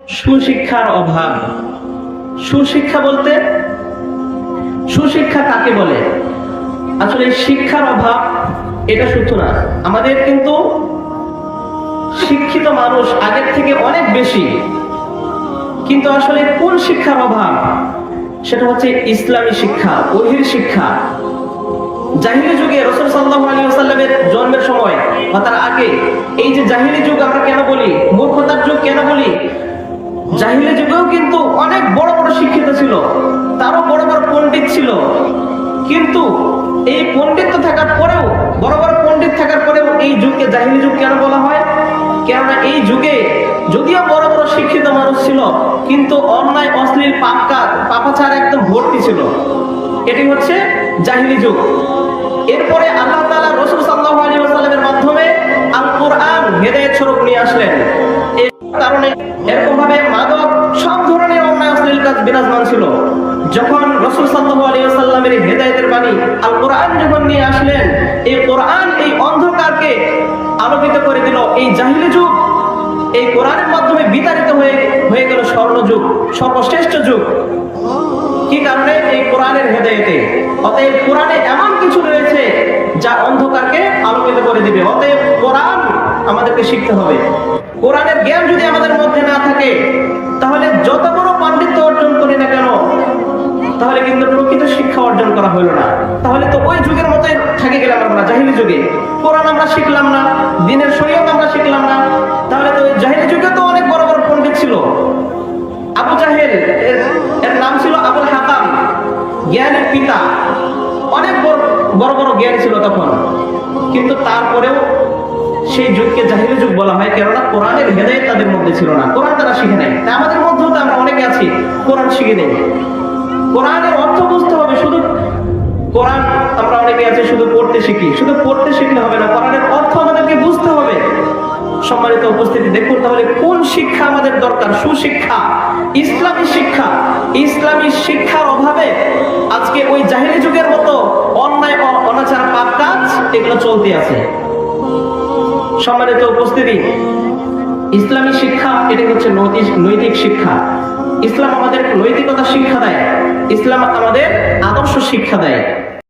সুশিক্ষার অভাব। সুশিক্ষা বলতে সুশিক্ষা কাকে বলে? আসলে শিক্ষার অভাব এটা শুধু না, আমাদের কিন্তু শিক্ষিত মানুষ আগের থেকে অনেক বেশি, কিন্তু আসলে কোন শিক্ষার অভাব? সেটা হচ্ছে ইসলামী শিক্ষা, ওহীর শিক্ষা। জাহিলি যুগে রাসূল সাল্লাল্লাহু আলাইহি ওয়াসাল্লামের জন্মের সময় বা তার আগে, এই যে জাহিলি যুগ আমরা কেন বলি, মূর্খতার যুগ কেন বলি, জাহিলি যুগেও কিন্তু অনেক বড় বড় শিক্ষিত ছিল, তারও বড় বড় পণ্ডিত ছিল। কিন্তু এই পণ্ডিত থাকার পরেও, বড় বড় পণ্ডিত থাকার পরেও এই যুগকে জাহিলি যুগ কেন বলা হয়? কেননা এই যুগে যদিও বড় বড় শিক্ষিত মানুষ ছিল, কিন্তু অন্যায় অশ্লীল পাপাচার একদম ভর্তি ছিল। এটি হচ্ছে জাহিলি যুগ। এরপরে আল্লাহ তাআলা রাসূল সাল্লাল্লাহু আলাইহি ওয়াসাল্লামের মাধ্যমে আল কোরআন হেদায়েত স্বরূপ নিয়ে আসলেন। এই কারণে এরকম ভাবে মাদক, সব ধরনের অন্যায় অশ্লীল কাজ বিরাজমান ছিল। যখন রাসূল সাল্লাল্লাহু আলাইহি ওয়াসাল্লামের হেদায়েতের বাণী আল কোরআন যখন নিয়ে আসলেন, এই কোরআন এই অন্ধকারকে আলোকিত করে দিল। এই জাহিলি যুগ এই কোরআনের মাধ্যমে বিতাড়িত হয়ে গেল স্বর্ণযুগ, সর্বশ্রেষ্ঠ যুগ। কি কারণে? এই কোরআনের হেদায়েতে। অতএব কোরআনে এমন কিছু রয়েছে যা অন্ধকারকে আলোকিত করে দিবে। অতএব কোরআন আমাদেরকে শিখতে হবে। কোরআনের জ্ঞান যদি আমাদের মধ্যে না থাকে, তাহলে যত বড় পাণ্ডিত্য অর্জন করি না কেন, তাহলে কিন্তু প্রকৃত শিক্ষা অর্জন করা হলো না। তাহলে তো ওই যুগের মতোই থেকে গেলাম আমরা, জাহিলি যুগে। কোরআন আমরা শিখলাম না, দ্বীনের শরীয়ত আমরা শিখলাম না, তাহলে তো ওই জাহিলি যুগে তো অনেক বড় বড় পণ্ডিত ছিল। আবু জাহেল, এর নাম ছিল আবুল হাকাম, জ্ঞানের পিতা। অনেক বড় বড় জ্ঞানী ছিল তখন, কিন্তু তারপরেও সেই যুগকে জাহিলি যুগ বলা হয়, কেননা কোরআনের হেদায়েত তাদের মধ্যে ছিল না, কোরআন তারা শিখে নাই। তাই আমাদের মধ্যেও তো আমরা অনেকে আছি কোরআন শিখে নেই। কোরআনের অর্থ বুঝতে হবে। শুধু কোরআন আমরা অনেকে আছি শুধু পড়তে শিখি, শুধু পড়তে শিখলে হবে না, কোরআনের অর্থ আমাদেরকে বুঝতে হবে। সম্মানিত উপস্থিতি, দেখুন তাহলে কোন শিক্ষা আমাদের দরকার? সুশিক্ষা, ইসলামী শিক্ষা। ইসলামী শিক্ষার অভাবে আজকে ওই জাহিলি যুগের মতো অন্যায়, অনাচার, পাপ কাজ এগুলো চলতে আছে। সম্মানিত উপস্থিতি, ইসলামী শিক্ষা এটা হচ্ছে নৈতিক শিক্ষা। ইসলাম আমাদের নৈতিকতা শিক্ষা দেয়, ইসলাম আমাদের আদর্শ শিক্ষা দেয়।